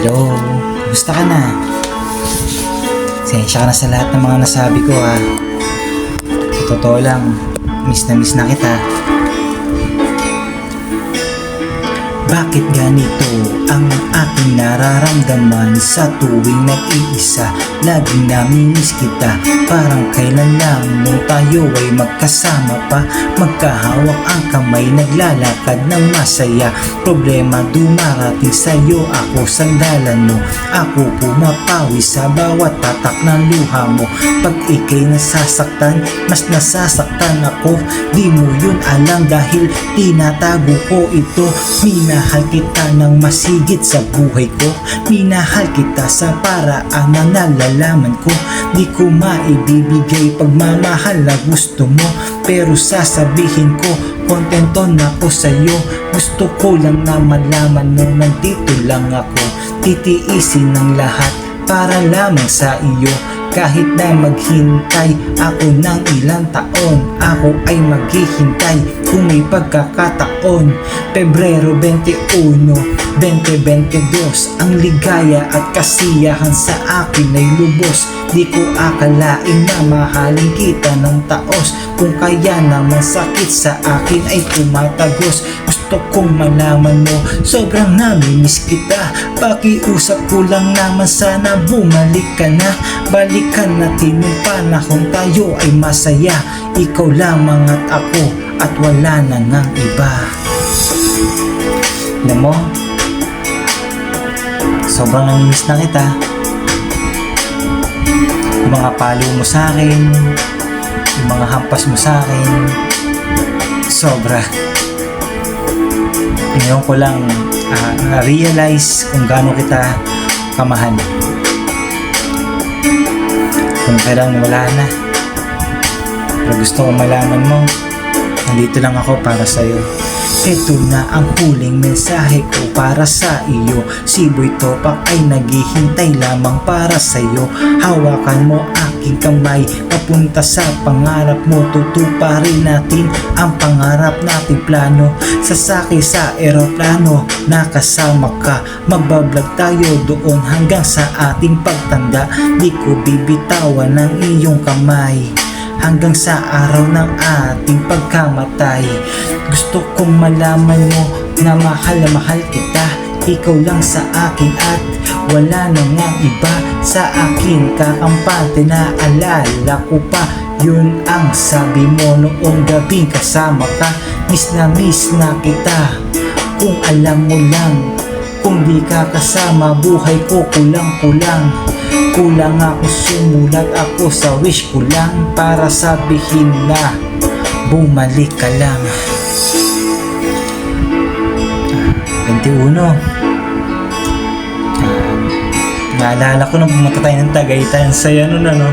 Hello, kumusta ka na? Sensya ka na sa lahat ng mga nasabi ko ha. Sa totoo lang, miss na kita. Bakit ganito ang aking nararamdaman sa tuwing nag-iisa? Laging namimiss kita, parang kailan lang nung tayo ay magkasama pa. Magkahawak ang kamay, naglalakad ng masaya. Problema dumarating sa'yo, ako sandalan mo. Ako pumapawi sa bawat tatak ng luha mo. Pag ika'y nasasaktan, mas nasasaktan ako. Di mo yun alam dahil tinatago ko ito. Minahal kita ng masigit sa buhay ko. Minahal kita sa paraan na nalalaman ko. Di ko maibibigay pagmamahal na gusto mo, pero sasabihin ko, kontento na ako sa'yo. Gusto ko lang na malaman mo nandito lang ako. Titiisin ng lahat para lamang sa iyo. Kahit na maghintay ako ng ilang taon, ako ay maghihintay kung may pagkakataon. Pebrero 21, 2022, ang ligaya at kasiyahan sa akin ay lubos. Di ko akalain na mahalin kita ng taos. Kung kaya naman sakit sa akin ay tumatagos. Gusto kong malaman mo, sobrang namimiss kita. Pakiusap ko lang naman, sana bumalik ka na. Balikan natin yung panahon tayo ay masaya. Ikaw lamang at ako, at wala na ngang iba. Alam mo, sobrang namimiss na kita. Yung mga palo mo sa akin, yung mga hampas mo sa akin, sobra. Ngayon ko lang na-realize kung gaano kita kamahal. Kung kailan wala na, pero gusto ko malaman mo, nandito lang ako para sa'yo. Ito na ang huling mensahe ko para sa iyo. Si Boy Topak ay naghihintay lamang para sa'yo. Hawakan mo aking kamay papunta sa pangarap mo. Tutuparin natin ang pangarap nating plano. Sasakay sa eroplano, nakasama ka. Magbablog tayo doon hanggang sa ating pagtanda. Di ko bibitawan ng iyong kamay hanggang sa araw ng ating pagkamatay. Gusto kong malaman mo na mahal kita. Ikaw lang sa akin at wala na nga iba. Sa akin kakampante, naalala ko pa yun ang sabi mo noong gabing kasama ka. Miss na kita, kung alam mo lang. Kung di ka kasama, buhay ko kulang-kulang. Kulang ako, sumulat ako sa wish ko lang para sabihin na bumalik ka lang. 21. Naalala ko nung pumunta tayo ng Tagaytay. Ang saya nun ano.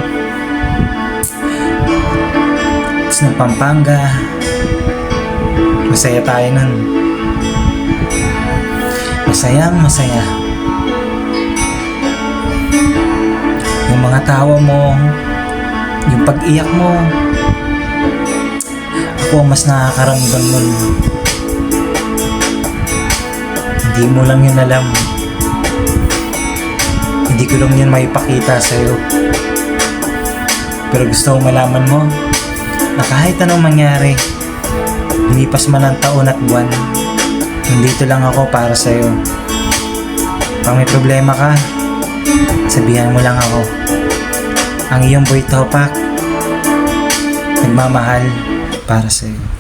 Tapos ng Pampanga. Masaya tayo nun. Masaya. Yung mga tawa mo, yung pag-iyak mo, ako ang mas nakakaramdam nun. Hindi mo lang yun alam. Hindi ko lang yun maipakita sa'yo. Pero gusto kong malaman mo na kahit anong mangyari, lumipas man ang taon at buwan, nandito lang ako para sa'yo. Pag may problema ka, sabihan mo lang ako. Ang iyong Boy Topak, nagmamahal para sa'yo.